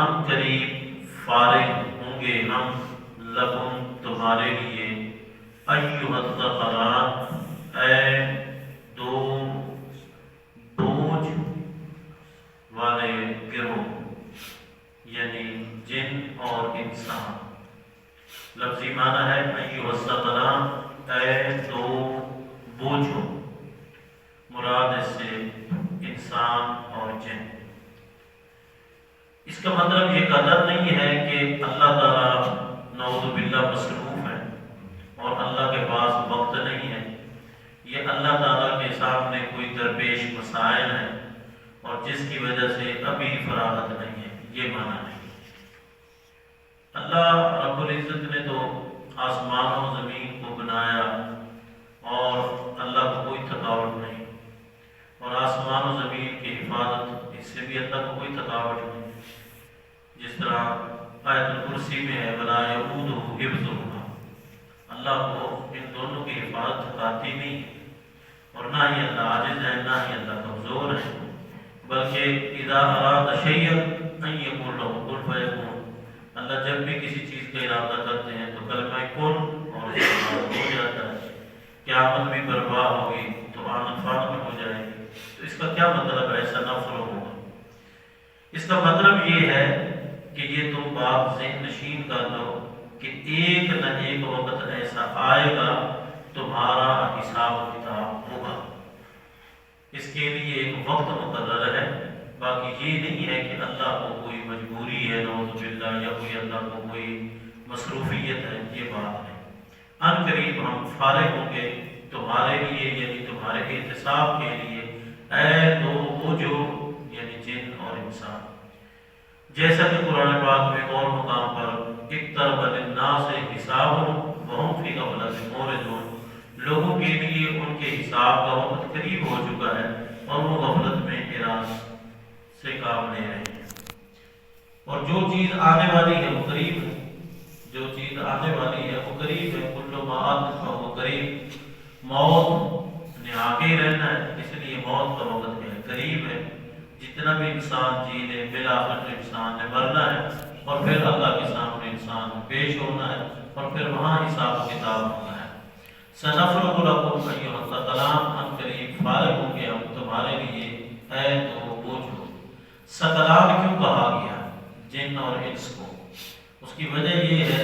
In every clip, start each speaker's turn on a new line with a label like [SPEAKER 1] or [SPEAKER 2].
[SPEAKER 1] ہم قریب فارغ ہوں گے ہم لکم تمہارے لیے ایھا الثقلان اے دو بوجھ والے گروہ یعنی جن اور انسان. لفظی معنی ہے ایھا الثقلان اے دو بوجھوں، مراد اس سے انسان اور جن. اس کا مطلب یہ قدر نہیں ہے کہ اللہ تعالیٰ نعوذ باللہ مصروف ہے اور اللہ کے پاس وقت نہیں ہے. یہ اللہ تعالیٰ کے سامنے کوئی درپیش مسائل ہیں اور جس کی وجہ سے ابھی فراغت نہیں ہے، یہ معنی نہیں. اللہ رب العزت نے تو آسمان و زمین کو بنایا اور اللہ کو کوئی تھکاوٹ نہیں، اور آسمان و زمین کی حفاظت اس سے بھی اللہ کو کوئی تھکاوٹ نہیں. جس طرح آیت الکرسی میں ہے وَلَا يَئُودُهُ حِفْظُهُمَا، اللہ کو ان دونوں کی حفاظت تھکاتی نہیں اور نہ ہی اللہ عاجز ہے نہ ہی اللہ کمزور ہے، بلکہ اذا اراد شیئا ان یقول له کن فیکون. اللہ جب بھی کسی چیز کا ارادہ کرتے ہیں تو کلمہ کن اور اس کے بعد ہو جاتا ہے. قیامت بھی برپا ہوگی تو آمد فان میں ہو جائے گی. تو اس کا کیا مطلب ہے ایسا نفر ہوگا؟ اس کا مطلب یہ ہے کہ یہ تم بات ذہن نشین کر لو کہ ایک نہ ایک وقت ایسا آئے گا تمہارا حساب و کتاب ہوگا. اس کے لیے ایک وقت مقرر ہے. باقی یہ نہیں ہے کہ اللہ کو کوئی مجبوری ہے نعوذ باللہ یا کوئی اللہ کو کوئی مصروفیت ہے، یہ بات ہے. ان قریب ہم فارغ ہوں گے تمہارے لیے یعنی تمہارے احتساب کے لیے اے دو بوجھو یعنی جن اور انسان. جیسا کہ قرآن پاک میں اور مقام پر اقترب للناس حسابهم وهم فی غفلۃ معرضون، لوگوں کے لیے ان کے حساب کا وقت قریب ہو چکا ہے اور وہ غفلت میں اعراض سے کام لے رہے ہیں. اور جو چیز آنے والی ہے وہ قریب ہے، جو چیز آنے والی ہے وہ قریب ہے. کل ما آت فہو قریب، موت نے آگے ہی رہنا ہے، اس لیے موت کا وقت ہے قریب ہے. جتنا بھی انسان جی لے بالآخر انسان نے مرنا ہے اور پھر اللہ کے سامنے انسان پیش ہونا ہے اور پھر وہاں حساب و کتاب ہونا ہے. سنفرغ لکم ایھا الثقلان، ہم قریب فارغ ہوں گے ہم تمہارے لیے اے دو بوجھو. ثقلان کیوں کہا گیا جن اور انس کو؟ اس کی وجہ یہ ہے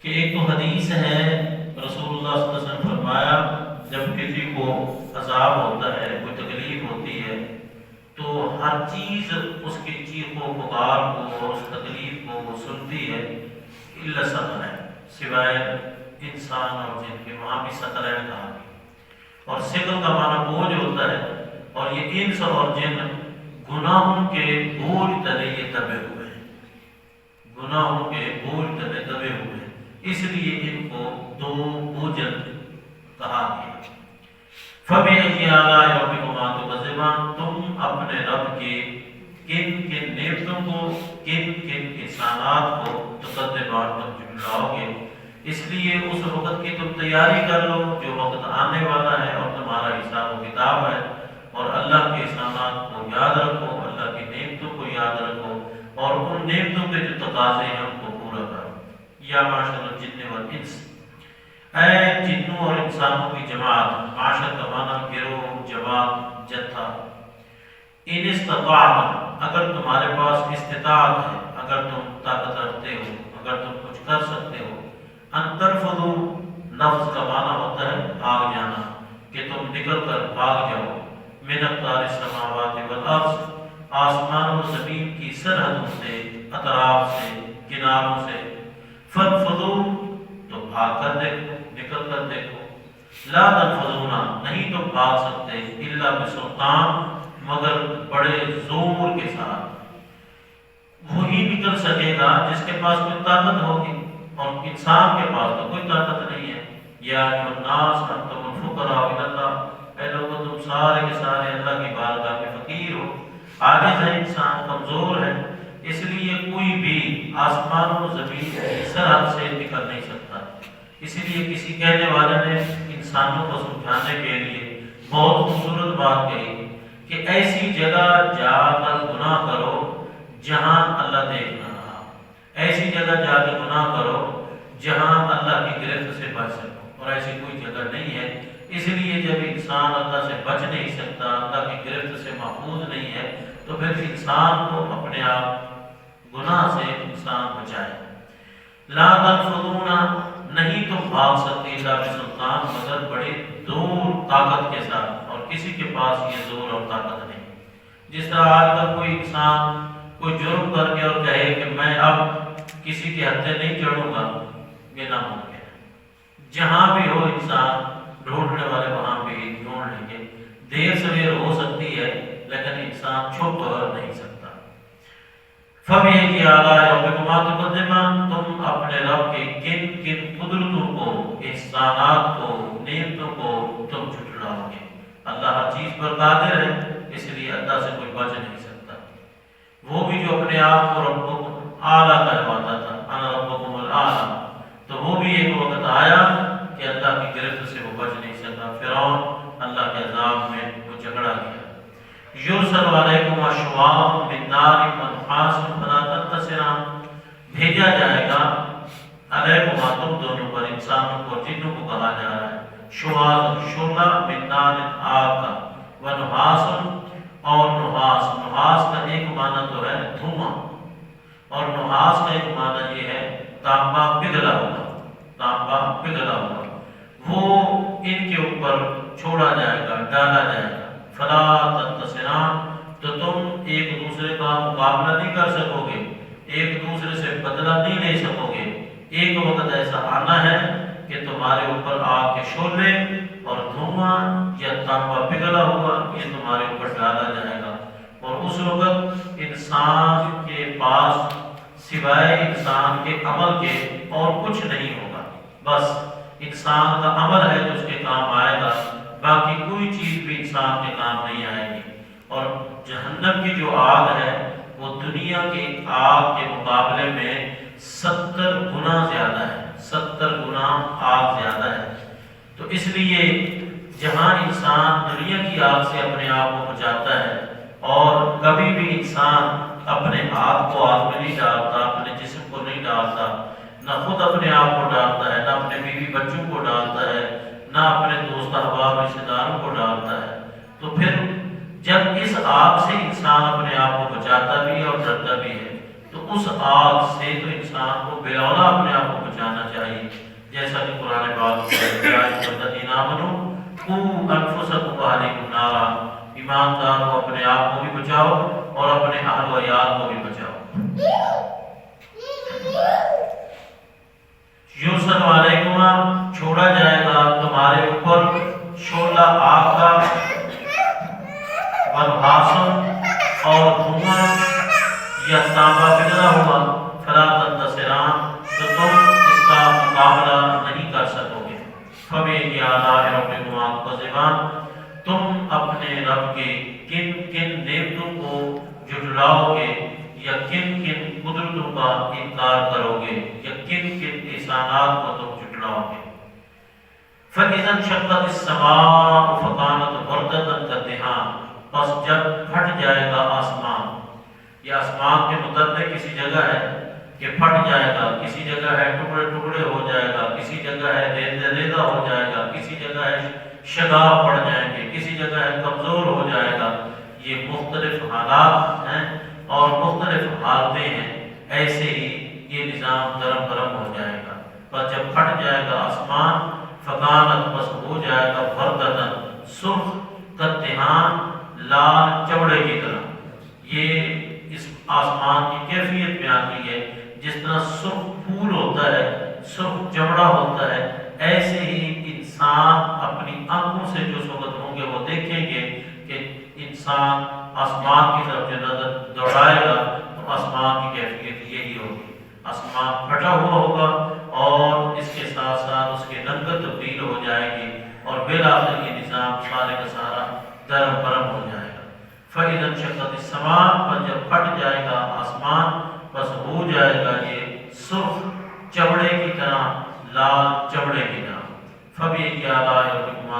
[SPEAKER 1] کہ ایک تو حدیث ہے رسول اللہ صلی اللہ علیہ وسلم فرمایا جب کسی کو عذاب ہوتا ہے کوئی تکلیف ہوتی ہے تو ہر چیز اس کی چیخ و پکار کو اور اس تکلیف کو وہ سنتی ہے الا ثقلین، سوائے انسان اور جن کے. وہاں بھی ثقلین کہا گیا. اور ثقل کا معنی بوجھ ہوتا ہے اور یہ انس اور جن گناہوں کے بوجھ تلے یہ دبے ہوئے ہیں، گناہوں کے بوجھ تلے دبے ہوئے ہیں، اس لیے ان کو دو بوجھل کہا گیا. فَبِأَيِّ آلَاءِ رَبِّكُمَا تُكَذِّبَانِ، تم اپنے رب کی کن کن نعمتوں کو کن کن احسانات کو تُكَذِّبَانِ تم جھٹلاؤ گے. اس لیے اس وقت کی تم تیاری کر لو جو وقت آنے والا ہے اور تمہارا حساب و کتاب ہے. اور اللہ کے احسانات کو یاد رکھو، اللہ کی نعمتوں کو یاد رکھو اور ان نعمتوں کے جو تقاضے ہیں ان کو پورا کرو. یا معاشر الجن والانس، اے جنوں اور انسانوں کی جماعت. معاشر کا معنی گروہ، جماعت، جتھا. ان استطاعتم، اگر تمہارے پاس استطاعت ہے، اگر تم طاقت رکھتے ہو، اگر تم کچھ کر سکتے ہو. ان تنفذوا، نفذ کا معنی ہوتا ہے بھاگ جانا، کہ تم نکل کر بھاگ جاؤ. من اقطار السماوات والارض، آسمان و زمین کی سرحدوں سے، اطراف سے، کناروں سے. فانفذوا، تو بھاگ کر دیکھو، نکل کر دیکھو. لا تنفذون، نہیں تو بھاگ سکتے الا بسلطان، مگر بڑے زور کے ساتھ. وہی نکل سکے گا جس کے پاس کوئی طاقت ہوگی اور انسان کے پاس تو کوئی طاقت نہیں ہے. یا ایھا الناس انتم الفقراء الی اللہ، اے لوگو تم سارے کے سارے اللہ کی بارگاہ میں فقیر ہو. عاجز ہے انسان، کمزور ہے، اس لیے کوئی بھی آسمان و زمین کی سرحد سے نکل نہیں سکتا. اسی لیے کسی کہنے والے نے انسانوں کو سمجھانے کے لیے بہت خوبصورت بات کہی کہ ایسی جگہ جا کر گناہ کرو جہاں اللہ دیکھ نہ رہا، ایسی جگہ جا کے گناہ کرو جہاں اللہ کی گرفت سے بچ سکو، اور ایسی کوئی جگہ نہیں ہے۔ اس لیے جب انسان اللہ سے بچ نہیں سکتا، اللہ کی گرفت سے محفوظ نہیں ہے، تو پھر انسان کو اپنے آپ گناہ سے انسان بچائے۔ لا تنفذون، نہیں تم بھاگ سکتے الا بسلطان، مگر بڑے زور طاقت کے ساتھ، اور کسی کے پاس یہ زور اور طاقت نہیں۔ جس طرح آج کل کوئی انسان کوئی جرم کر کے اور کہے کہ میں اب کسی کے ہتھے نہیں چڑھوں گا، یہ ناممکن ہے۔ جہاں بھی ہو انسان، ڈھونڈنے والے وہاں بھی ڈھونڈ لیں گے۔ دیر سویر ہو سکتی ہے لیکن انسان چھپ نہیں سکتا۔ فَبِأَيِّ آلَاءِ رَبِّكُمَا تُكَذِّبَانِ، تم اپنے رب کے کن کن قدرتوں کو، احسانات کو، نعمتوں کو تم جھٹلاؤ گے۔ اللہ ہر چیز پر قادر ہے، اس لیے اللہ سے کوئی بچ نہیں سکتا۔ وہ بھی جو اپنے آپ کو ربکم اعلیٰ کرواتا تھا، انا ربکم الاعلیٰ، تو وہ بھی ایک وقت آیا کہ اللہ کی گرفت سے وہ بچ نہیں سکا۔ فرعون اللہ کے عذاب میں وہ جھگڑا گیا۔ یرسل علیکم شواظ من نار ونحاس فلا تنتصران، بھیجا جائے گا علیکم، تم دونوں پر، انسانوں کو اور جنوں کو کہا جا رہا ہے، شواظ شعلہ، من نار آگ کا، ونحاس اور نحاس۔ نحاس کا ایک معنی تو ہے دھواں، اور نحاس کا ایک معنی یہ ہے تانبا پگھلا ہوا، تانبا پگھلا ہوا۔ وہ ان کے اوپر چھوڑا جائے گا، ڈالا جائے گا۔ فلا تنتصران، تو تم ایک دوسرے کا مقابلہ نہیں کر سکو گے، ایک دوسرے سے بدلہ نہیں لے سکو گے۔ ایک وقت ایسا آنا ہے کہ تمہارے اوپر آگ کے شعلے اور دھواں یا تانبا پگھلا ہوا یہ تمہارے اوپر ڈالا جائے گا، اور اس وقت انسان کے پاس سوائے انسان کے عمل کے اور کچھ نہیں ہوگا۔ بس انسان کا عمل ہے جو اس کے کام آئے گا، باقی کوئی چیز بھی انسان کے کام نہیں آئے گی۔ اور جہنم کی جو آگ ہے وہ دنیا کی آگ کے مقابلے میں 70 گنا زیادہ ہے، 70 گنا آگ زیادہ ہے۔ تو اس لیے جہاں انسان دنیا کی آگ سے اپنے آپ کو بچاتا ہے، اور کبھی بھی انسان اپنے آپ کو آگ میں نہیں ڈالتا، اپنے جسم کو نہیں ڈالتا، نہ خود اپنے آپ کو ڈالتا ہے، نہ اپنے بیوی بچوں کو ڈالتا ہے، نہ اپنے دوست احباب رشتہ داروں کو ڈالتا ہے، تو پھر جب اس آگ سے انسان اپنے آپ کو بچاتا بھی ہے اور ڈرتا بھی ہے، تو اس آگ سے تو انسان کو بالولا اپنے آپ کو بچانا چاہیے، جیسا کہ قرآن پاک میں ہے، الذین آمنوا قوا انفسکم واہلیکم نارا، ایمانداروں اپنے آپ کو بھی بچاؤ اور اپنے اہل و عیال کو بھی بچاؤ۔ یرسل علیکما، چھوڑا جائے گا تمہارے اوپر، شعلہ آگ کا، ونحاس اور دھواں یا تانبا پگھلا ہوا، فلا تنتصران، تو تم اس کا مقابلہ نہیں کر سکو گے۔ فَبِأَيِّ آلَاءِ رَبِّكُمَا تُكَذِّبَانِ، تم اپنے رب کے کن کن نعمتوں کو جھٹلاؤ گے، یا کن کن قدرتوں کا انکار کرو گے، یا کن کن احسانات کو تم جھٹلاؤ گے۔ فَإِذَا انشَقَّتِ السَّمَاءُ فَكَانَتْ وَرْدَةً كَالدِّهَانِ، پس جب پھٹ جائے گا آسمان، یہ آسمان کے متعلق کسی جگہ ہے کہ پھٹ جائے گا، کسی جگہ ہے ٹکڑے ٹکڑے ہو جائے گا، کسی جگہ ہے ریزہ ہو جائے گا، کسی جگہ ہے شگاف پڑ جائیں گے، کسی جگہ ہے کمزور ہو جائے گا۔ یہ مختلف حالات ہیں اور مختلف حالتیں ہیں، ایسے ہی یہ نظام درم برم ہو جائے گا۔ پر جب پھٹ جائے گا آسمان، فکانت، بس ہو جائے گا وردتن، سرخ، کالدہان، لال چمڑے کی طرح۔ یہ اس آسمان کی کیفیت بیان کی ہے، جس طرح سرخ پھول ہوتا ہے، سرخ چمڑا ہوتا ہے، ایسے ہی انسان اپنی آنکھوں سے جو وقت ہوں گے وہ دیکھیں گے کہ انسان آسمان کی طرف جو نظر دوڑائے گا تو آسمان کی کیفیت یہی ہوگی، آسمان پھٹا ہوا ہوگا اور اس کے ساتھ ساتھ اس کے رنگت تبدیل ہو جائے گی، اور بالآخر یہ نظام سارے کا سارا درم برم ہو جائے گا۔ فَإِذَا انشَقَّتِ السَّمَاءُ، پر جب پھٹ جائے گا آسمان، بس ہو جائے گا یہ سرخ چمڑے کی طرح، لال چمڑے کی طرح۔ فَبِأَيِّ آلَاءِ رَبِّكُمَا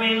[SPEAKER 1] min